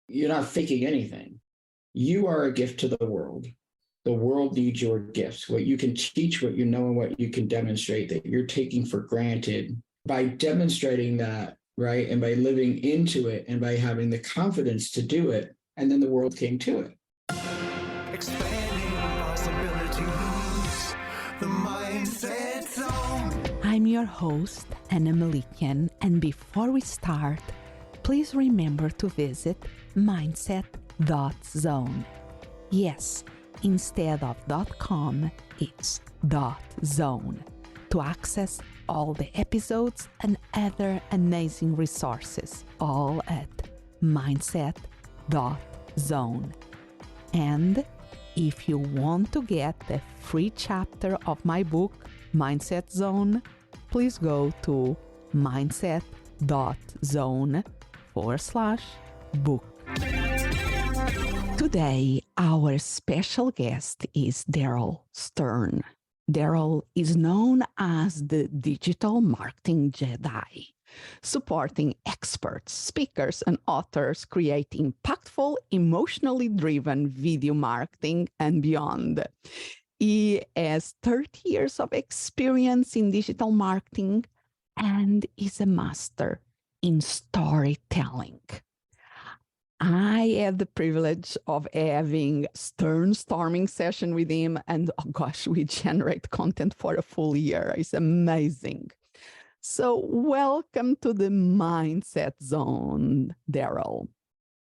You're not faking anything. You are a gift to the world. The world needs your gifts. What you can teach, what you know, and what you can demonstrate that you're taking for granted. By demonstrating that, right, and by living into it, and by having the confidence to do it, and then the world came to it. Expanding possibilities, the mindset zone. I'm your host, Ana Milikian, and before we start, please remember to visit mindset.zone. Yes, instead of .com, it's .zone to access all the episodes and other amazing resources, all at mindset.zone. And if you want to get the free chapter of my book, Mindset Zone, please go to mindset.zone/book. Today, our special guest is Daryl Stern. Daryl is known as the Digital Marketing Jedi, supporting experts, speakers, and authors create impactful, emotionally driven video marketing and beyond. He has 30 years of experience in digital marketing and is a master in storytelling. I had the privilege of having storming session with him, and oh gosh, we generate content for a full year. It's amazing. So welcome to the Mindset Zone, Darrell.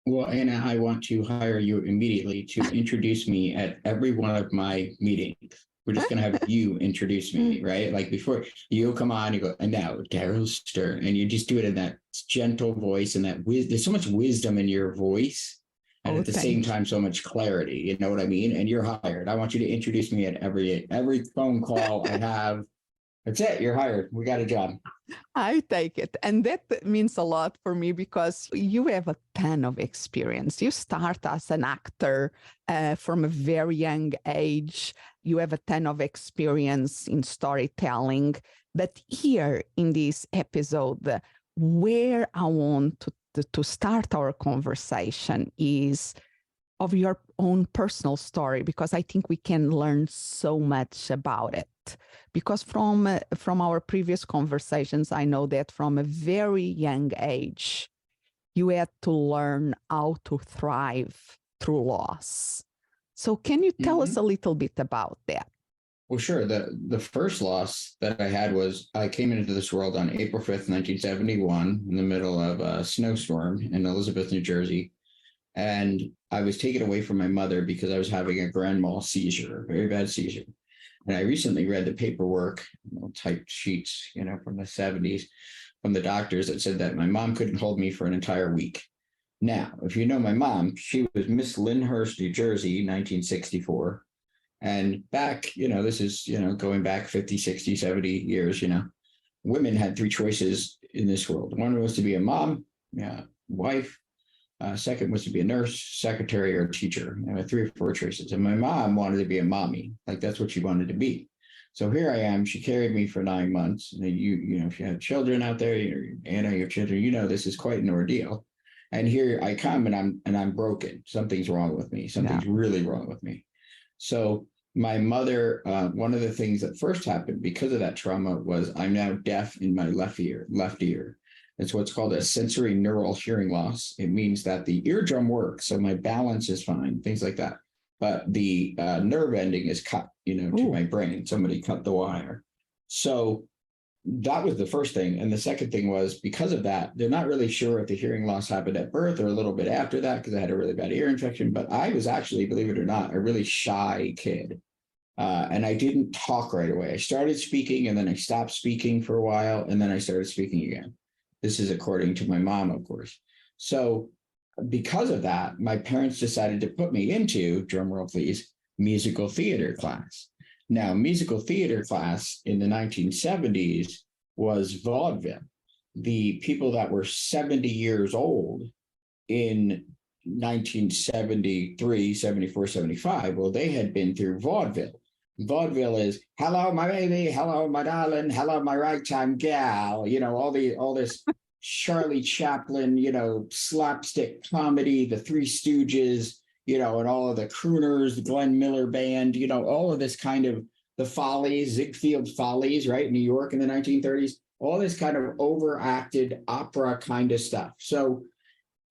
Well, Anna, I want to hire you immediately to introduce me at every one of my meetings. We're just going to have you introduce me, right? Like before you come on, you go, and now Daryl Stern, and you just do it in that gentle voice and that there's so much wisdom in your voice. And at the same time, so much clarity, you know what I mean? And you're hired. I want you to introduce me at every phone call I have. That's it. You're hired. We got a job. I take it. And that means a lot for me because you have a ton of experience. You start as an actor from a very young age. You have a ton of experience in storytelling. But here in this episode, where I want to start our conversation is of your own personal story, because I think we can learn so much about it. Because from our previous conversations, I know that from a very young age, you had to learn how to thrive through loss. So can you tell us a little bit about that? Well, sure. The first loss that I had was I came into this world on April 5th, 1971, in the middle of a snowstorm in Elizabeth, New Jersey. And I was taken away from my mother because I was having a grand mal seizure, a very bad seizure. And I recently read the paperwork, typed sheets, from the 70s, from the doctors that said that my mom couldn't hold me for an entire week. Now, if you know my mom, she was Miss Lyndhurst, New Jersey, 1964. And back, this is, going back 50, 60, 70 years, women had three choices in this world. One was to be a mom, wife. Second was to be a nurse, secretary, or teacher. 3 or 4 choices. And my mom wanted to be a mommy. Like that's what she wanted to be. So here I am. She carried me for 9 months. And if you have children out there, Anna, your children, this is quite an ordeal. And here I come and I'm broken. Something's wrong with me. Something's really wrong with me. So my mother, one of the things that first happened because of that trauma was I'm now deaf in my left ear. It's what's called a sensory neural hearing loss. It means that the eardrum works, so my balance is fine, things like that. But the nerve ending is cut, to my brain. Somebody cut the wire. So that was the first thing. And the second thing was because of that, they're not really sure if the hearing loss happened at birth or a little bit after that because I had a really bad ear infection. But I was actually, believe it or not, a really shy kid. And I didn't talk right away. I started speaking and then I stopped speaking for a while and then I started speaking again. This is according to my mom, of course. So because of that, my parents decided to put me into, drumroll please, musical theater class. Now, musical theater class in the 1970s was vaudeville. The people that were 70 years old in 1973, 74, 75, well, they had been through vaudeville. Vaudeville is, hello, my baby, hello, my darling, hello, my ragtime gal, all this Charlie Chaplin, slapstick comedy, the Three Stooges, and all of the crooners, the Glenn Miller Band, all of this kind of the Follies, Ziegfeld Follies, right? New York in the 1930s, all this kind of overacted opera kind of stuff. So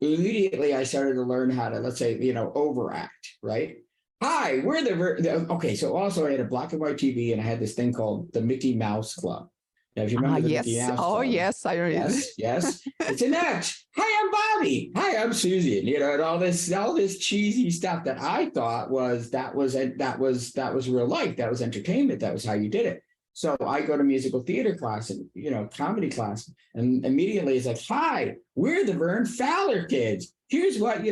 immediately I started to learn how to, let's say, overact, right? Hi, we're okay. So also I had a black and white TV and I had this thing called the Mickey Mouse Club. Now, if you remember the yes. Mickey Mouse Oh, Club, yes, I remember. yes, it's an act. Hi, I'm Bobby. Hi, I'm Susan. And all this cheesy stuff that I thought was real life. That was entertainment. That was how you did it. So I go to musical theater class and comedy class, and immediately it's like, hi, we're the Vern Fowler kids. Here's what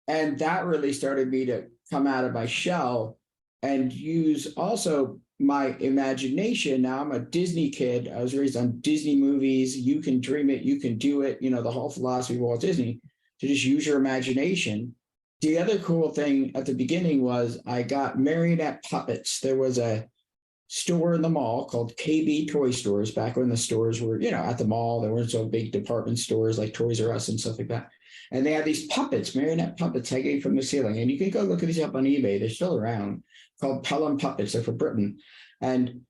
and that really started me to come out of my shell and use also my imagination. Now I'm a Disney kid. I was raised on Disney movies. You can dream it, you can do it. The whole philosophy of Walt Disney, to just use your imagination. The other cool thing at the beginning was I got marionette puppets. There was a store in the mall called KB Toy Stores back when the stores were, at the mall. There weren't so big department stores like Toys R Us and stuff like that. And they had these puppets, marionette puppets hanging from the ceiling. And you can go look at these up on eBay. They're still around, called Pelham puppets. They're for Britain. And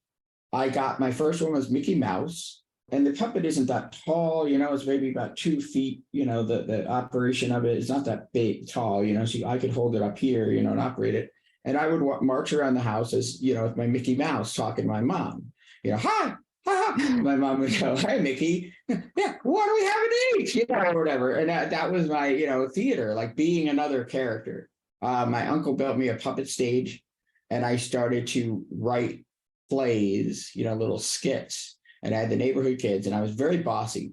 I got, my first one was Mickey Mouse. And the puppet isn't that tall, it's maybe about 2 feet, the operation of it is not that big, tall, so I could hold it up here, and operate it. And I would march around the house as, with my Mickey Mouse talking to my mom, hi. My mom would go, hey, Mickey, yeah, what do we have to eat? Or whatever. And that was my, theater, like being another character. My uncle built me a puppet stage and I started to write plays, little skits. And I had the neighborhood kids and I was very bossy.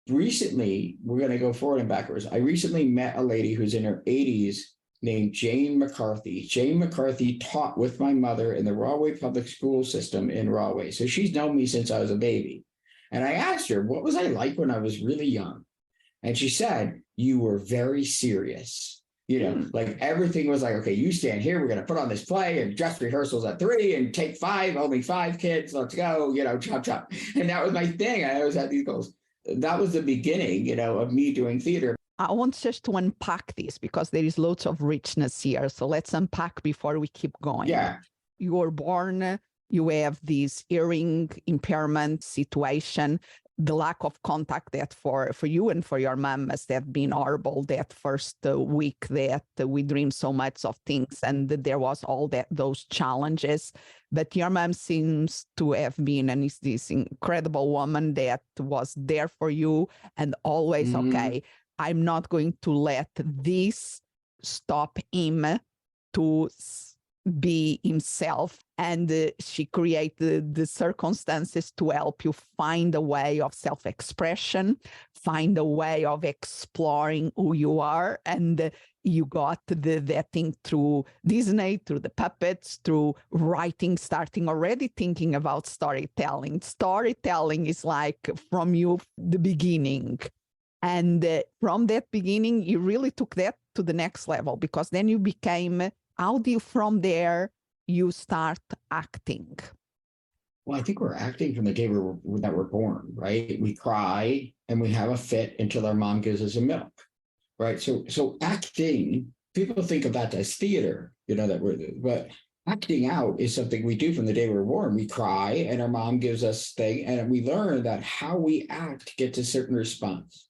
Recently, we're going to go forward and backwards. I recently met a lady who's in her 80s named Jane McCarthy. Jane McCarthy taught with my mother in the Rahway public school system in Rahway. So she's known me since I was a baby. And I asked her, what was I like when I was really young? And she said, you were very serious. Like everything was like, okay, you stand here, we're going to put on this play and dress rehearsals at 3 and take 5, only 5 kids, let's go, chop, chop. And that was my thing. I always had these goals. That was the beginning, of me doing theater. I want just to unpack this because there is lots of richness here. So let's unpack before we keep going. Yeah. You were born, you have this hearing impairment situation, the lack of contact that for you and for your mom must have been horrible that first week that we dreamed so much of things and there was all those challenges. But your mom seems to have been and is this incredible woman that was there for you and always, okay, I'm not going to let this stop him to be himself. And she created the circumstances to help you find a way of self-expression, find a way of exploring who you are. And you got that thing through Disney, through the puppets, through writing, starting already thinking about storytelling. Storytelling is like from you, the beginning. And from that beginning, you really took that to the next level because then you became, how do you from there, you start acting? Well, I think we're acting from the day that we're born, right? We cry and we have a fit until our mom gives us a milk, right? So acting, people think of that as theater, but acting out is something we do from the day we're born. We cry and our mom gives us thing, and we learn that how we act gets a certain response.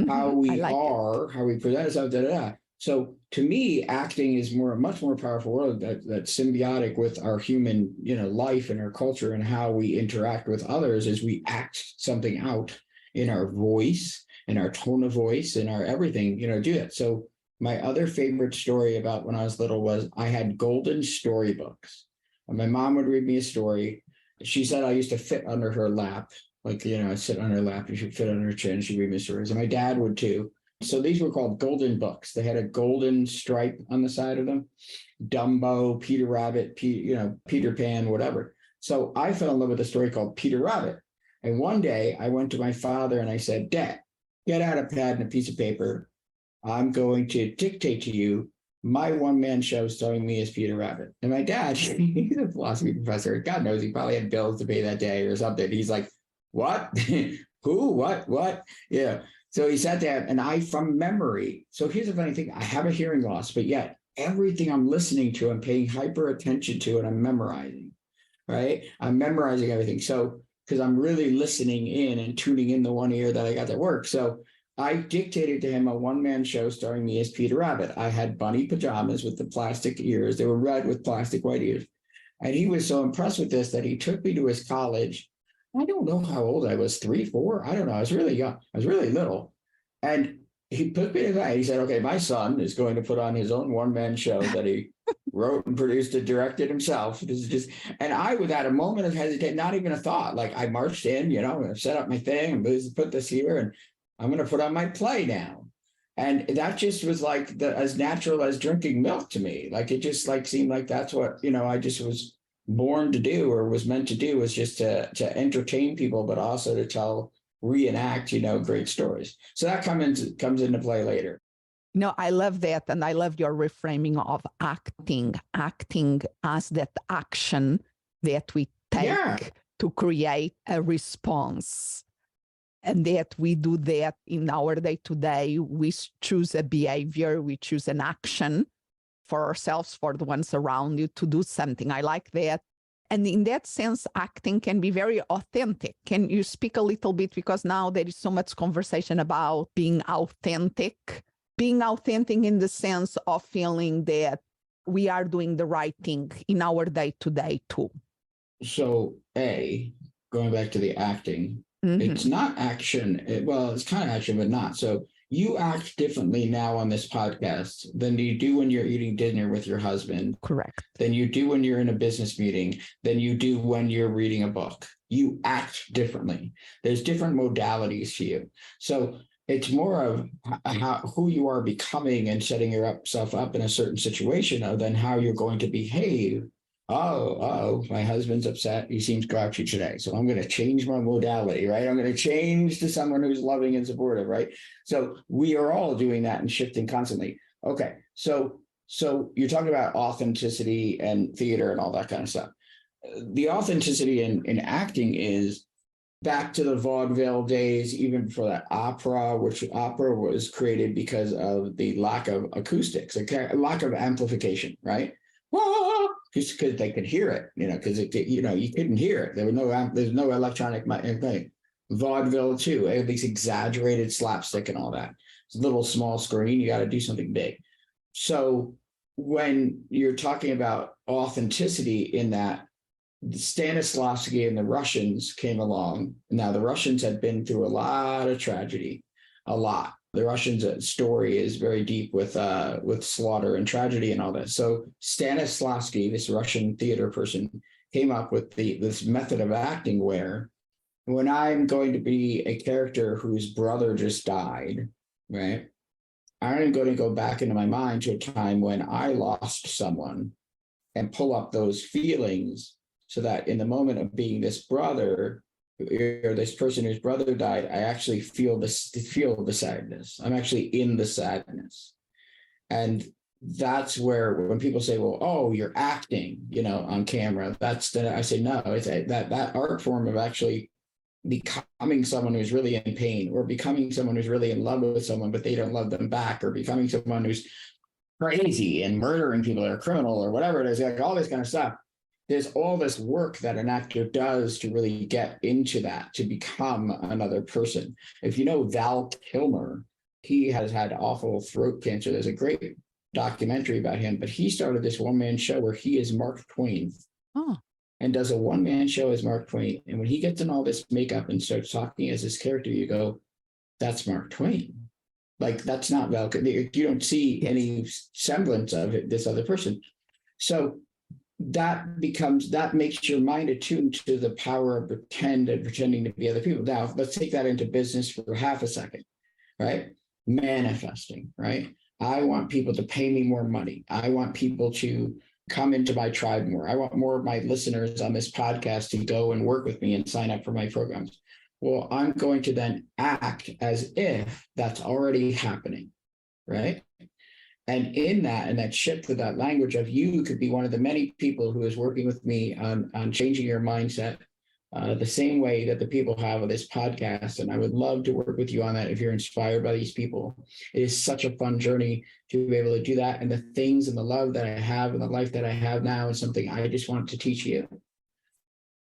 How we are, how we present ourselves, So to me, acting is much more powerful world that's symbiotic with our human, life and our culture and how we interact with others as we act something out in our voice, in our tone of voice, in our everything, do that. So my other favorite story about when I was little was I had golden storybooks. And my mom would read me a story. She said I used to fit under her lap. Like, I'd sit on her lap and she'd fit on her chin. She'd read me stories. And my dad would too. So these were called golden books. They had a golden stripe on the side of them. Dumbo, Peter Rabbit, Peter Pan, whatever. So I fell in love with a story called Peter Rabbit. And one day I went to my father and I said, Dad, get out a pad and a piece of paper. I'm going to dictate to you my one-man show starring me as Peter Rabbit. And my dad, he's a philosophy professor. God knows he probably had bills to pay that day or something. He's like, what? who, what? Yeah. So he sat there and I, from memory. So here's the funny thing. I have a hearing loss, but yet everything I'm listening to, I'm paying hyper attention to and I'm memorizing, right? I'm memorizing everything. So, because I'm really listening in and tuning in the one ear that I got to work. So I dictated to him a one-man show starring me as Peter Rabbit. I had bunny pajamas with the plastic ears. They were red with plastic white ears. And he was so impressed with this that he took me to his college. I don't know how old I was, 3, 4. I don't know. I was really young. I was really little. And he put me aside. He said, okay, my son is going to put on his own one-man show that he wrote and produced and directed himself. This is just, and I was at a moment of hesitation, not even a thought. Like I marched in, set up my thing and put this here, and I'm going to put on my play now. And that just was like as natural as drinking milk to me. Like it just like seemed like that's what, I just was born to do or was meant to do, was just to entertain people, but also to reenact, great stories. So that comes into play later. No, I love that. And I love your reframing of acting as that action that we take to create a response. And that we do that in our day-to-day. We choose a behavior, we choose an action for ourselves, for the ones around you to do something. I like that. And in that sense, acting can be very authentic. Can you speak a little bit? Because now there is so much conversation about being authentic in the sense of feeling that we are doing the right thing in our day-to-day too. So, going back to the acting, it's not action. It's kind of action, but not. So you act differently now on this podcast than you do when you're eating dinner with your husband. Correct. Than you do when you're in a business meeting, than you do when you're reading a book. You act differently. There's different modalities to you. So it's more of who you are becoming and setting yourself up in a certain situation than how you're going to behave. Oh, my husband's upset. He seems grouchy today. So I'm going to change my modality, right? I'm going to change to someone who's loving and supportive, right? So we are all doing that and shifting constantly. Okay. So you're talking about authenticity and theater and all that kind of stuff. The authenticity in acting is back to the vaudeville days, even before that opera, which opera was created because of the lack of acoustics, lack of amplification, right? Just because they could hear it, because you couldn't hear it. There's no electronic thing. Vaudeville too, at least exaggerated slapstick and all that. It's a little small screen. You got to do something big. So when you're talking about authenticity in that, Stanislavski and the Russians came along. Now the Russians had been through a lot of tragedy, a lot. The Russians' story is very deep with slaughter and tragedy and all that. So Stanislavski, this Russian theater person, came up with this method of acting where when I'm going to be a character whose brother just died, right? I'm going to go back into my mind to a time when I lost someone and pull up those feelings so that in the moment of being this brother, or this person whose brother died, I actually feel the sadness. I'm actually in the sadness. And that's where when people say, well, oh, you're acting, on camera, I say, no, it's that art form of actually becoming someone who's really in pain, or becoming someone who's really in love with someone, but they don't love them back, or becoming someone who's crazy and murdering people or criminal or whatever it is, like all this kind of stuff. There's all this work that an actor does to really get into that, to become another person. If you know Val Kilmer, he has had awful throat cancer. There's a great documentary about him, but he started this one-man show where he is Mark Twain and does a one-man show as Mark Twain. And when he gets in all this makeup and starts talking as his character, you go, that's Mark Twain. Like, that's not Val. You don't see any semblance of it, this other person. So that makes your mind attuned to the power of pretending to be other people. Now, let's take that into business for half a second, right? Manifesting, right? I want people to pay me more money. I want people to come into my tribe more. I want more of my listeners on this podcast to go and work with me and sign up for my programs. Well, I'm going to then act as if that's already happening, right? And in that shift to that language of, you could be one of the many people who is working with me on changing your mindset, the same way that the people have with this podcast. And I would love to work with you on that if you're inspired by these people. It is such a fun journey to be able to do that. And the things and the love that I have and the life that I have now is something I just want to teach you.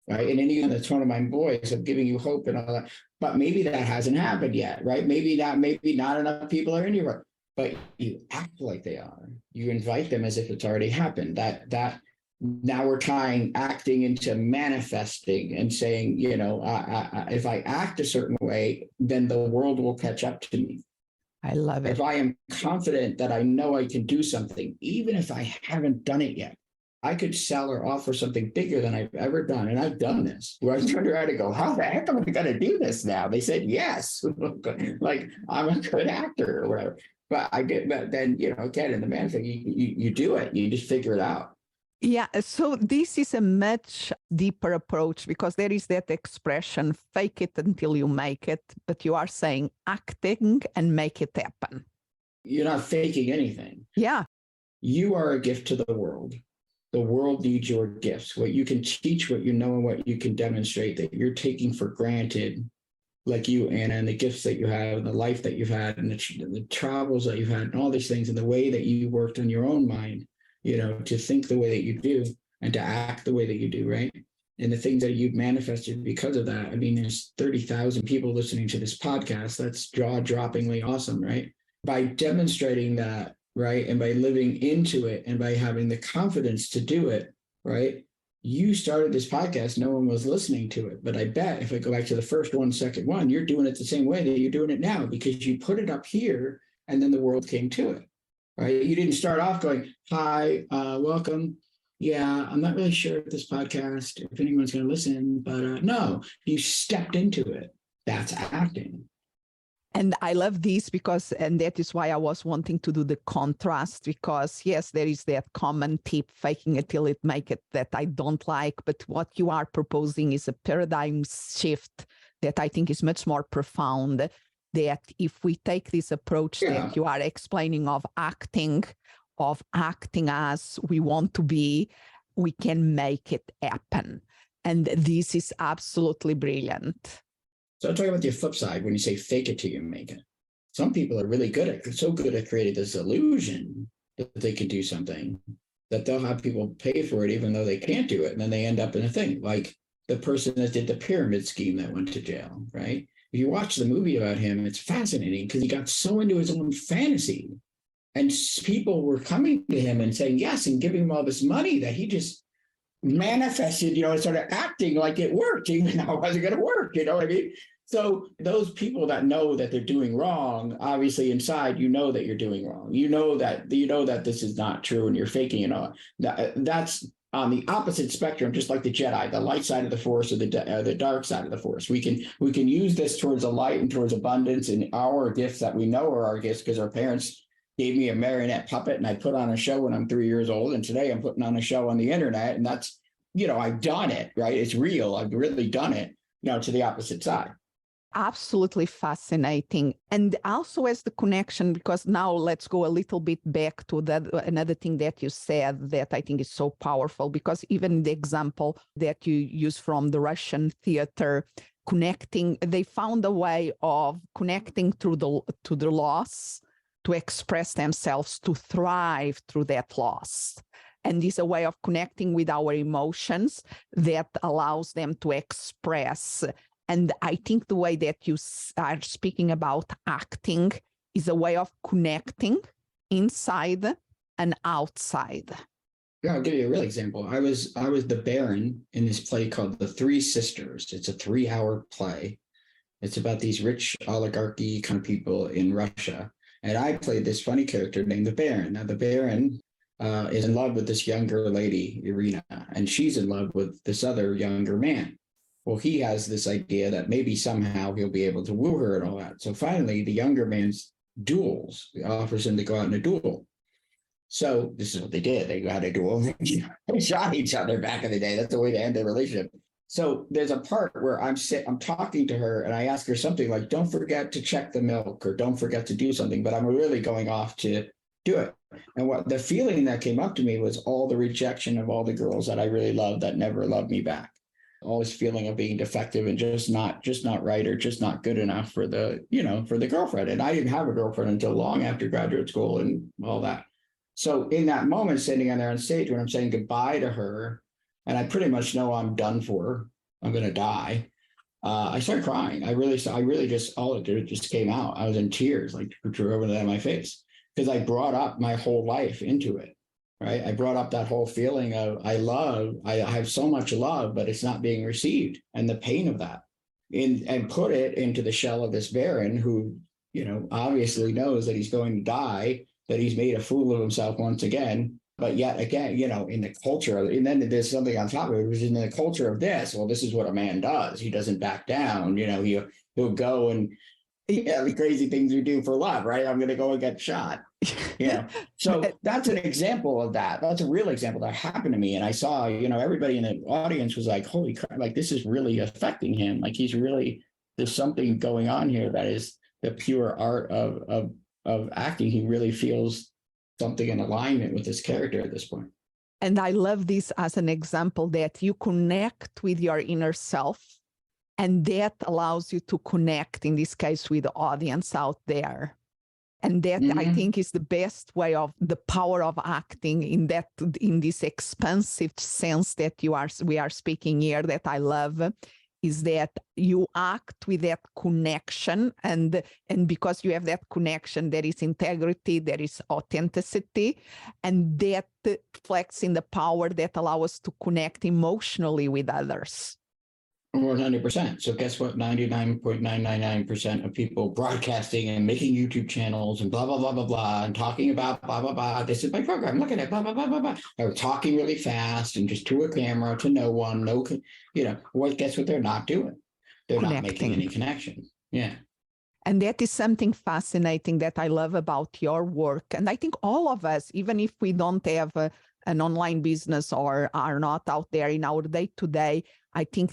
Right. And anyone that's one of my boys, I'm giving you hope and all that. But maybe that hasn't happened yet. Right. Maybe not enough people are in your work, but you act like they are. You invite them as if it's already happened. That now we're tying acting into manifesting and saying, you know, if I act a certain way, then the world will catch up to me. I love it. If I am confident that I know I can do something, even if I haven't done it yet, I could sell or offer something bigger than I've ever done. And I've done this. Where I turned around and go, how the heck am I going to do this now? They said, yes, like I'm a good actor or whatever. But then, you know, again, in the manifest, you do it. You just figure it out. Yeah, so this is a much deeper approach because there is that expression, fake it until you make it, but you are saying acting and make it happen. You're not faking anything. Yeah. You are a gift to the world. The world needs your gifts. What you can teach, what you know, and what you can demonstrate that you're taking for granted, like you, Anna, and the gifts that you have, and the life that you've had, and the travels that you've had, and all these things, and the way that you worked on your own mind. You know, to think the way that you do and to act the way that you do, right? And the things that you've manifested because of that. I mean, there's 30,000 people listening to this podcast. That's jaw-droppingly awesome, right? By demonstrating that, right, and by living into it and by having the confidence to do it, right? You started this podcast, no one was listening to it. But I bet if I go back to the first one, second one, you're doing it the same way that you're doing it now because you put it up here and then the world came to it. Right? You didn't start off going, hi, welcome. Yeah, I'm not really sure if this podcast, if anyone's going to listen, but no, you stepped into it. That's acting. And I love this because, and that is why I was wanting to do the contrast because yes, there is that common tip, faking it till it make it, that I don't like, but what you are proposing is a paradigm shift that I think is much more profound. That if we take this approach that you are explaining of acting as we want to be, we can make it happen. And this is absolutely brilliant. So I'm talking about the flip side when you say fake it till you make it. Some people are really so good at creating this illusion that they can do something that they'll have people pay for it even though they can't do it. And then they end up in a thing like the person that did the pyramid scheme that went to jail, right? If you watch the movie about him, it's fascinating because he got so into his own fantasy and people were coming to him and saying yes and giving him all this money that he just manifested, you know, and started acting like it worked, even though it wasn't going to work, you know what I mean? So those people that know that they're doing wrong, obviously inside, you know that you're doing wrong. You know that this is not true and you're faking it all. That's on the opposite spectrum, just like the Jedi, the light side of the Force or the dark side of the Force. We can use this towards the light and towards abundance and our gifts that we know are our gifts because our parents gave me a marionette puppet and I put on a show when I'm 3 years old. And today I'm putting on a show on the internet and that's, you know, I've done it, right? It's real. I've really done it, you know, to the opposite side. Absolutely fascinating. And also as the connection, because now let's go a little bit back to that another thing that you said that I think is so powerful, because even the example that you use from the Russian theater, connecting, they found a way of connecting to the loss, to express themselves, to thrive through that loss. And this is a way of connecting with our emotions that allows them to express. And I think the way that you are speaking about acting is a way of connecting inside and outside. Yeah, I'll give you a real example. I was the Baron in this play called The Three Sisters. It's a 3-hour play. It's about these rich oligarchy kind of people in Russia. And I played this funny character named the Baron. Now, the Baron is in love with this younger lady, Irina, and she's in love with this other younger man. Well, he has this idea that maybe somehow he'll be able to woo her and all that. So finally, the younger man's duels. He offers him to go out in a duel. So this is what they did. They got a duel. They shot each other back in the day. That's the way to end their relationship. So there's a part where I'm talking to her and I ask her something like, don't forget to check the milk or don't forget to do something, but I'm really going off to do it. And what the feeling that came up to me was all the rejection of all the girls that I really loved that never loved me back. all this feeling of being defective and just not right or just not good enough for the, for the girlfriend. And I didn't have a girlfriend until long after graduate school and all that. So in that moment, sitting on there on stage, when I'm saying goodbye to her, and I pretty much know I'm done for, I'm going to die. I started crying. I really just, all it did, it just came out. I was in tears, like drew over that on my face, because I brought up my whole life into it. Right. I brought up that whole feeling of I have so much love, but it's not being received, and the pain of that, and put it into the shell of this Baron who, obviously knows that he's going to die, that he's made a fool of himself once again. But yet again, in the culture of, and then there's something on top of it, which is in the culture of this. Well, this is what a man does. He doesn't back down. He'll go and the crazy things we do for love, right? I'm going to go and get shot. So that's an example of that. That's a real example that happened to me. And I saw, everybody in the audience was like, holy crap, like this is really affecting him. Like there's something going on here that is the pure art of acting. He really feels something in alignment with his character at this point. And I love this as an example that you connect with your inner self, and that allows you to connect, in this case, with the audience out there. And that I think is the best way of the power of acting in this expansive sense that we are speaking here, that I love, is that you act with that connection, and because you have that connection, there is integrity, there is authenticity, and that reflects in the power that allows us to connect emotionally with others. 100%. So guess what? 99.999% of people broadcasting and making YouTube channels and blah, blah, blah, blah, blah, and talking about blah, blah, blah. This is my program. Look at it, blah, blah, blah, blah, blah. They're talking really fast and just to a camera, to no one, guess what they're not doing? They're not making any connection. Yeah. And that is something fascinating that I love about your work. And I think all of us, even if we don't have an online business or are not out there in our day-to-day, I think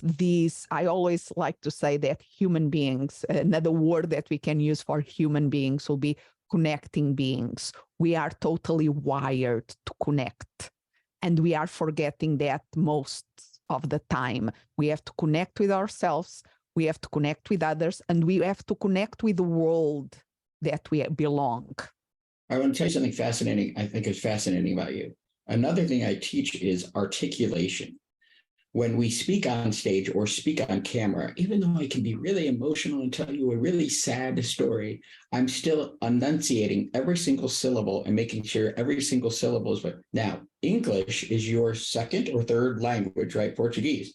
I always like to say that human beings, another word that we can use for human beings will be connecting beings. We are totally wired to connect, and we are forgetting that most of the time. We have to connect with ourselves, we have to connect with others, and we have to connect with the world that we belong. I want to tell you something fascinating. I think is fascinating about you. Another thing I teach is articulation. When we speak on stage or speak on camera, even though I can be really emotional and tell you a really sad story, I'm still enunciating every single syllable and making sure every single syllable is right. Now, English is your second or third language, right? Portuguese.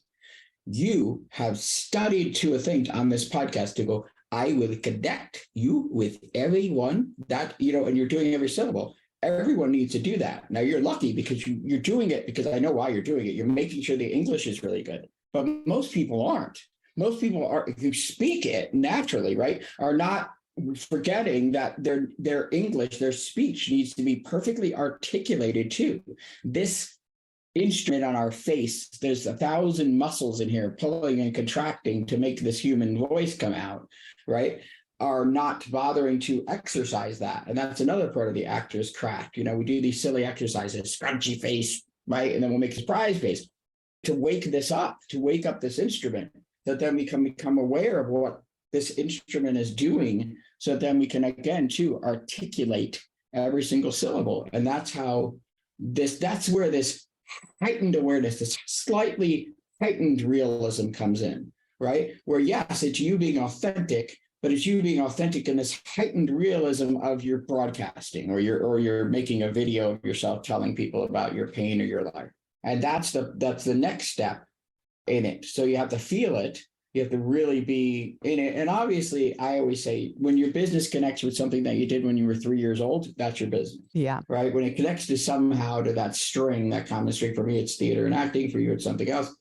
You have studied to a thing on this podcast to go, I will connect you with everyone that, and you're doing every syllable. Everyone needs to do that. Now, you're lucky because you're doing it because I know why you're doing it. You're making sure the English is really good. But most people aren't. Most people are, who speak it naturally, right, are not forgetting that their English, their speech needs to be perfectly articulated too. This instrument on our face, there's 1,000 muscles in here pulling and contracting to make this human voice come out, right? Are not bothering to exercise that. And that's another part of the actor's craft. We do these silly exercises, scrunchy face, right? And then we'll make a surprise face to wake this up, to wake up this instrument, that then we can become aware of what this instrument is doing. So then we can, again, too, articulate every single syllable. And that's where this heightened awareness, this slightly heightened realism comes in, right? Where yes, it's you being authentic, but it's you being authentic in this heightened realism of your broadcasting, or you're making a video of yourself telling people about your pain or your life. And that's the next step in it. So you have to feel it. You have to really be in it. And obviously, I always say, when your business connects with something that you did when you were 3 years old, that's your business. Yeah. Right. When it connects to somehow to that string, that common string, for me, it's theater and acting. For you, it's something else.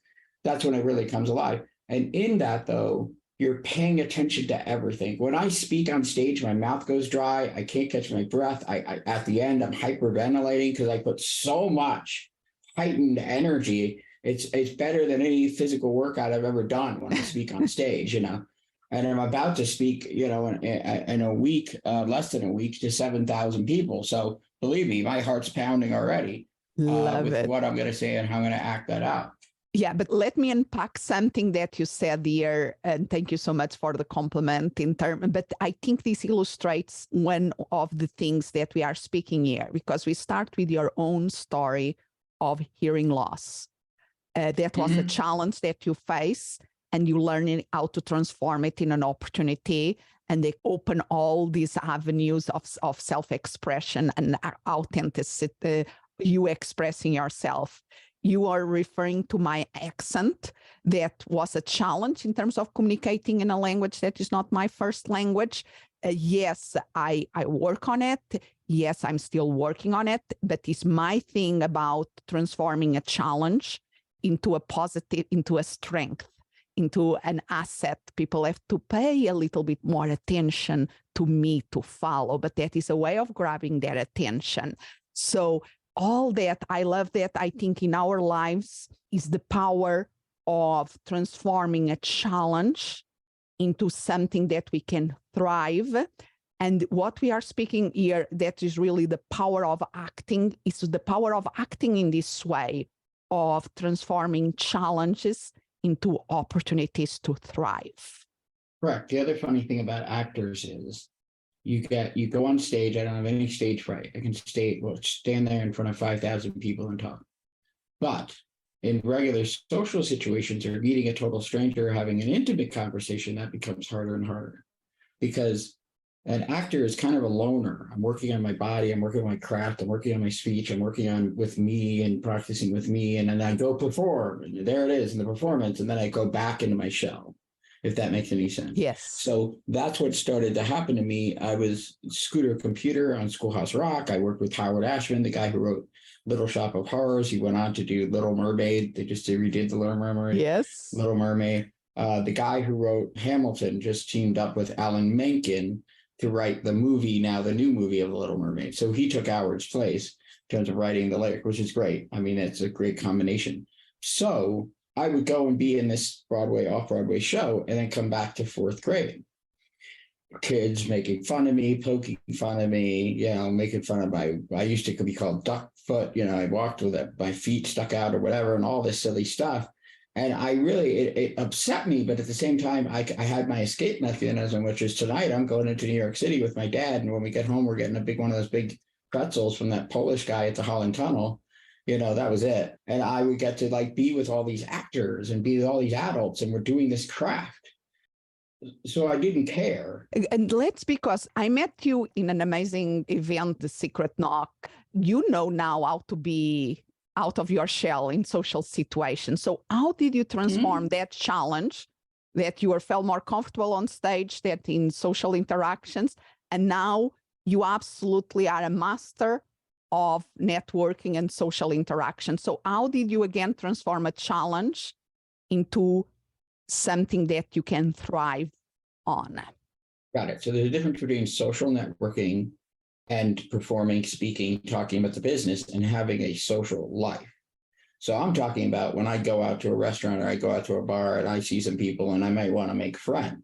That's when it really comes alive. And in that, though, you're paying attention to everything. When I speak on stage, my mouth goes dry. I can't catch my breath. I at the end, I'm hyperventilating because I put so much heightened energy. It's better than any physical workout I've ever done when I speak on stage, And I'm about to speak, in a week, less than a week, to 7,000 people. So believe me, my heart's pounding already with what I'm going to say and how I'm going to act that out. Yeah, but let me unpack something that you said here, and thank you so much for the compliment but I think this illustrates one of the things that we are speaking here, because we start with your own story of hearing loss. That was a challenge that you face, and you learning how to transform it in an opportunity, and they open all these avenues of self-expression and authenticity, you expressing yourself. You are referring to my accent. That was a challenge in terms of communicating in a language that is not my first language. Yes, I work on it. Yes, I'm still working on it, but it's my thing about transforming a challenge into a positive, into a strength, into an asset. People have to pay a little bit more attention to me to follow, but that is a way of grabbing their attention. So all that, I love that. I think in our lives is the power of transforming a challenge into something that we can thrive. And what we are speaking here, that is really the power of acting, is the power of acting in this way, of transforming challenges into opportunities to thrive. Correct. The other funny thing about actors is you go on stage. I don't have any stage fright. I can stand there in front of 5,000 people and talk. But in regular social situations, or meeting a total stranger, or having an intimate conversation, that becomes harder and harder, because an actor is kind of a loner. I'm working on my body, I'm working on my craft, I'm working on my speech, I'm working on with me and practicing with me, and then I go perform, and there it is in the performance, and then I go back into my shell, if that makes any sense. Yes. So that's what started to happen to me. I was Scooter Computer on Schoolhouse Rock. I worked with Howard Ashman, the guy who wrote Little Shop of Horrors. He went on to do Little Mermaid. They just redid the Little Mermaid. Yes. Little Mermaid. The guy who wrote Hamilton just teamed up with Alan Menken to write the movie, now the new movie of The Little Mermaid. So he took Howard's place in terms of writing the lyric, which is great. I mean, it's a great combination. So I would go and be in this Broadway, off-Broadway show, and then come back to fourth grade. Kids making fun of me, poking fun of me, making fun of I used to be called duck foot. I walked with my feet stuck out or whatever, and all this silly stuff. And I really, it upset me, but at the same time, I had my escape mechanism, which is tonight I'm going into New York City with my dad, and when we get home, we're getting one of those big pretzels from that Polish guy at the Holland Tunnel. That was it. And I would get to be with all these actors and be with all these adults, and we're doing this craft. So I didn't care. And because I met you in an amazing event, The Secret Knock. You know now how to be out of your shell in social situations. So how did you transform that challenge, that you felt more comfortable on stage, that in social interactions, and now you absolutely are a master of networking and social interaction. So how did you again transform a challenge into something that you can thrive on? Got it. So there's a difference between social networking and performing, speaking, talking about the business, and having a social life. So I'm talking about when I go out to a restaurant or I go out to a bar and I see some people and I might want to make friends.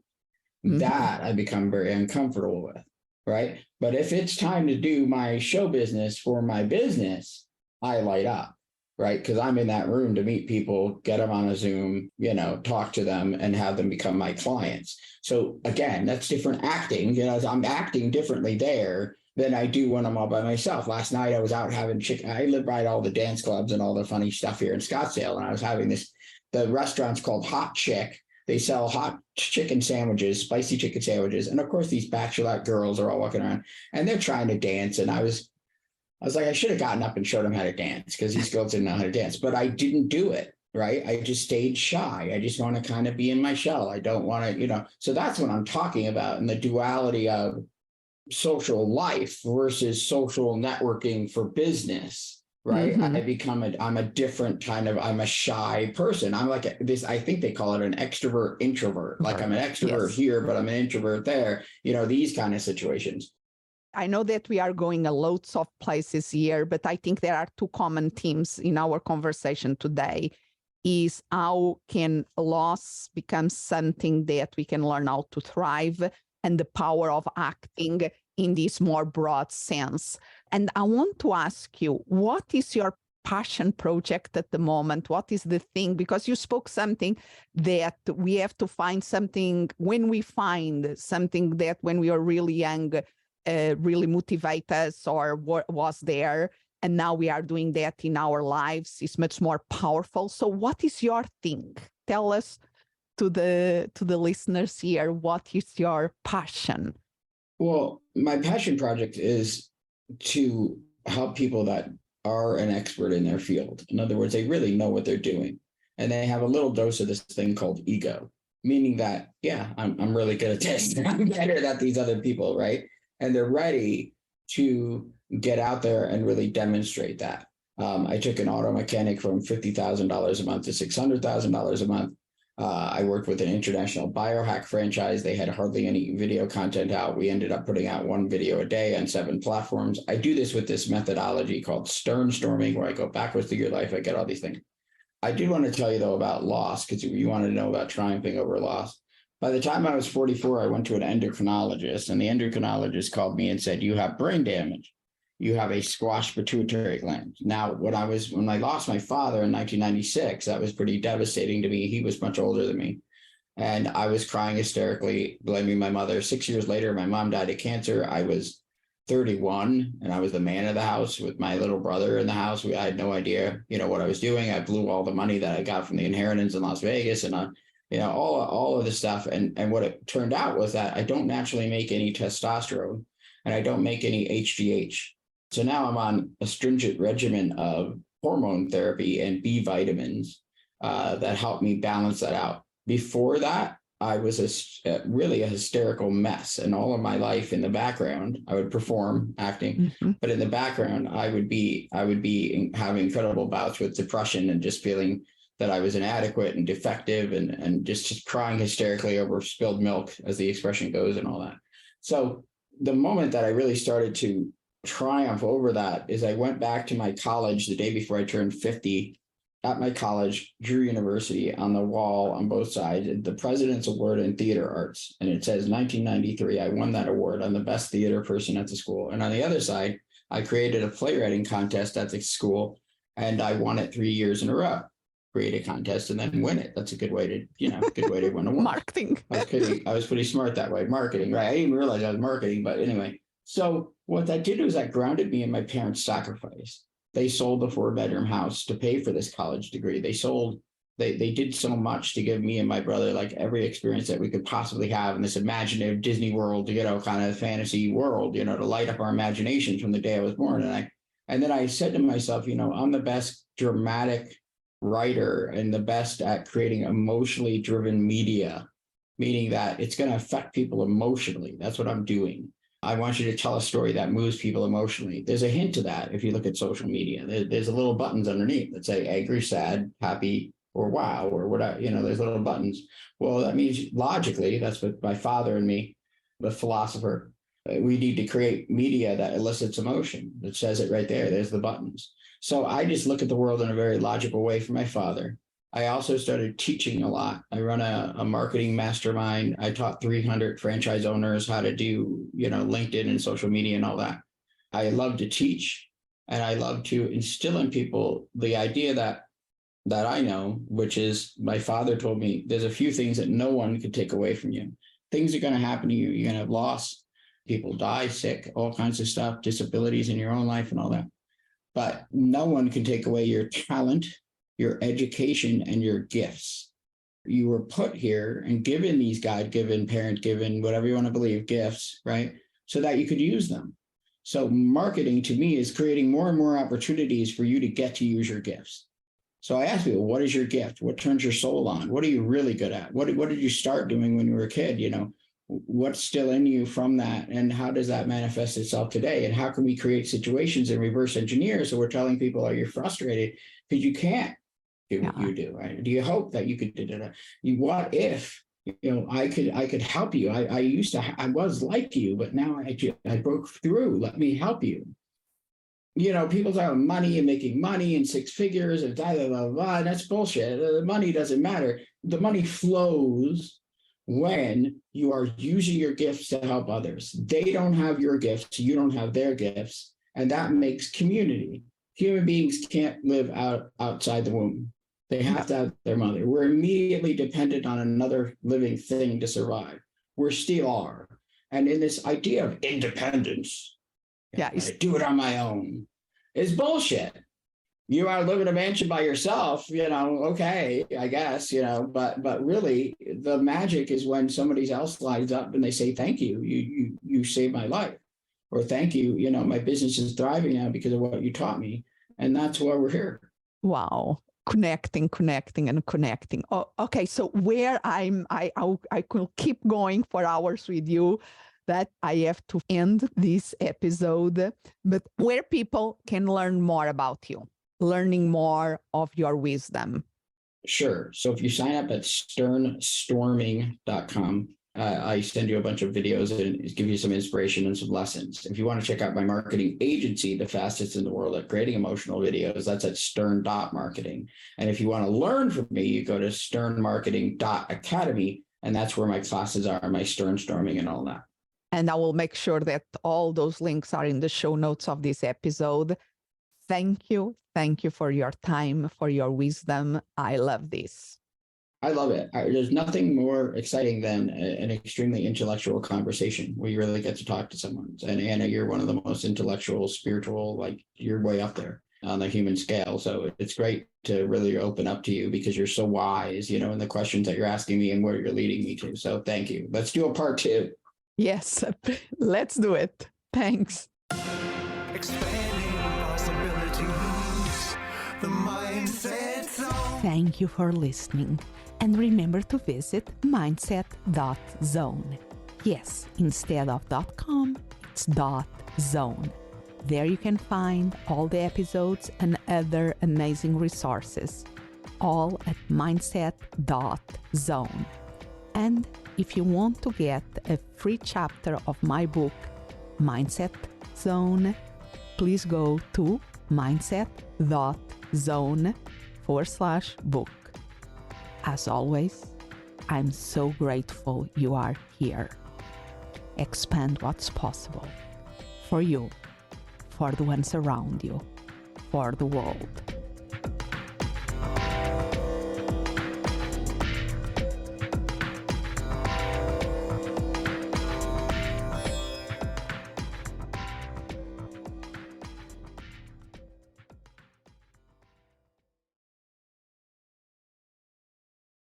That I become very uncomfortable with. Right. But if it's time to do my show business for my business, I light up. Right. Because I'm in that room to meet people, get them on a Zoom, talk to them and have them become my clients. So again, that's different acting. I'm acting differently there than I do when I'm all by myself. Last night I was out having chicken. I live by all the dance clubs and all the funny stuff here in Scottsdale. And I was having the restaurant's called Hot Chick. They sell hot chicken sandwiches, spicy chicken sandwiches. And of course, these bachelorette girls are all walking around and they're trying to dance. And I was like, I should have gotten up and showed them how to dance, because these girls didn't know how to dance, but I didn't do it. Right. I just stayed shy. I just want to kind of be in my shell. I don't want to, so that's what I'm talking about. And the duality of social life versus social networking for business. Right. I'm a different kind of, I'm a shy person. I'm like this, I think they call it an extrovert introvert. Like I'm an extrovert here, but I'm an introvert there, these kind of situations. I know that we are going a lots of places here, but I think there are two common themes in our conversation today. Is how can loss become something that we can learn how to thrive, and the power of acting in this more broad sense. And I want to ask you, what is your passion project at the moment? What is the thing? Because you spoke something that we have to find something, when we find something that when we are really young, really motivate us or was there, and now we are doing that in our lives, is much more powerful. So what is your thing? Tell us, to the listeners here, what is your passion? Well, my passion project is to help people that are an expert in their field. In other words, they really know what they're doing, and they have a little dose of this thing called ego, meaning that, yeah, I'm really good at this. I'm better than these other people, right? And they're ready to get out there and really demonstrate that. I took an auto mechanic from $50,000 a month to $600,000 a month. I worked with an international biohack franchise. They had hardly any video content out. We ended up putting out 1 video a day on 7 platforms. I do this with this methodology called Stern storming, where I go backwards through your life. I get all these things. I do want to tell you, though, about loss, because you want to know about triumphing over loss. By the time I was 44, I went to an endocrinologist, and the endocrinologist called me and said, "You have brain damage. You have a squashed pituitary gland." Now, when I lost my father in 1996, that was pretty devastating to me. He was much older than me. And I was crying hysterically, blaming my mother. 6 years later, my mom died of cancer. I was 31, and I was the man of the house with my little brother in the house. I had no idea, what I was doing. I blew all the money that I got from the inheritance in Las Vegas, and all of this stuff. And what it turned out was that I don't naturally make any testosterone, and I don't make any HGH. So now I'm on a stringent regimen of hormone therapy and B vitamins that help me balance that out. Before that, I was really a hysterical mess. And all of my life in the background, I would perform acting, but in the background, I would be having incredible bouts with depression and just feeling that I was inadequate and defective and just crying hysterically over spilled milk, as the expression goes, and all that. So the moment that I really started to triumph over that is I went back to my college the day before I turned 50 at my college, Drew University, on the wall on both sides, the President's Award in Theater Arts. And it says 1993, I won that award. I'm the best theater person at the school. And on the other side, I created a playwriting contest at the school, and I won it 3 years in a row. Create a contest and then win it. That's a good way to, good way to win a award. Marketing. I was pretty smart that way. Marketing, right? I didn't even realize I was marketing, but anyway. So what that did was that grounded me in my parents' sacrifice. They sold the 4-bedroom house to pay for this college degree. They did so much to give me and my brother like every experience that we could possibly have in this imaginative Disney world, kind of fantasy world, to light up our imaginations from the day I was born. And then I said to myself, I'm the best dramatic writer and the best at creating emotionally driven media, meaning that it's going to affect people emotionally. That's what I'm doing. I want you to tell a story that moves people emotionally. There's a hint to that if you look at social media. There's a little buttons underneath that say angry, sad, happy, or wow, or whatever. There's little buttons. Well, that means logically, that's what my father and me, the philosopher, we need to create media that elicits emotion. It says it right there. There's the buttons. So I just look at the world in a very logical way from my father. I also started teaching a lot. I run a marketing mastermind. I taught 300 franchise owners how to do, LinkedIn and social media and all that. I love to teach, and I love to instill in people the idea that I know, which is my father told me, there's a few things that no one can take away from you. Things are going to happen to you. You're going to have loss. People die, sick, all kinds of stuff, disabilities in your own life and all that. But no one can take away your talent, your education, and your gifts. You were put here and given these God-given, parent-given, whatever you want to believe, gifts, right? So that you could use them. So marketing to me is creating more and more opportunities for you to get to use your gifts. So I ask people, what is your gift? What turns your soul on? What are you really good at? What did you start doing when you were a kid? What's still in you from that, and how does that manifest itself today? And how can we create situations and reverse engineer? So we're telling people, are you frustrated because you can't do what you do, right? Do you hope that you could do that? What if I could help you? I was like you, but now I broke through. Let me help you. People talk about money and making money and 6 figures and blah, blah, blah, blah. That's bullshit. The money doesn't matter. The money flows when you are using your gifts to help others. They don't have your gifts, you don't have their gifts, and that makes community. human beings can't live outside the womb. They have to have their mother. We're immediately dependent on another living thing to survive. We still are. And in this idea of independence, I do it on my own, is bullshit. You want to live in a mansion by yourself, okay, I guess, but really the magic is when somebody else lines up and they say, thank you, you saved my life, or thank you, my business is thriving now because of what you taught me. And that's why we're here. Wow. Connecting. Oh, okay. So where I could keep going for hours with you, that I have to end this episode, but where people can learn more about you, learning more of your wisdom. Sure. So if you sign up at sternstorming.com, I send you a bunch of videos and give you some inspiration and some lessons. If you want to check out my marketing agency, the fastest in the world at creating emotional videos, that's at stern.marketing. And if you want to learn from me, you go to sternmarketing.academy, and that's where my classes are, my Stern Storming and all that. And I will make sure that all those links are in the show notes of this episode. Thank you. Thank you for your time, for your wisdom. I love this. I love it. There's nothing more exciting than an extremely intellectual conversation where you really get to talk to someone. And Ana, you're one of the most intellectual, spiritual, like you're way up there on the human scale. So it's great to really open up to you because you're so wise, in the questions that you're asking me and where you're leading me to. So thank you. Let's do a part 2. Yes, let's do it. Thanks. Expanding possibilities. The mindset zone. Thank you for listening. And remember to visit mindset.zone. Yes, instead of .com, it's .zone. There you can find all the episodes and other amazing resources, all at mindset.zone. And if you want to get a free chapter of my book, Mindset Zone, please go to mindset.zone/book. As always, I'm so grateful you are here. Expand what's possible for you, for the ones around you, for the world.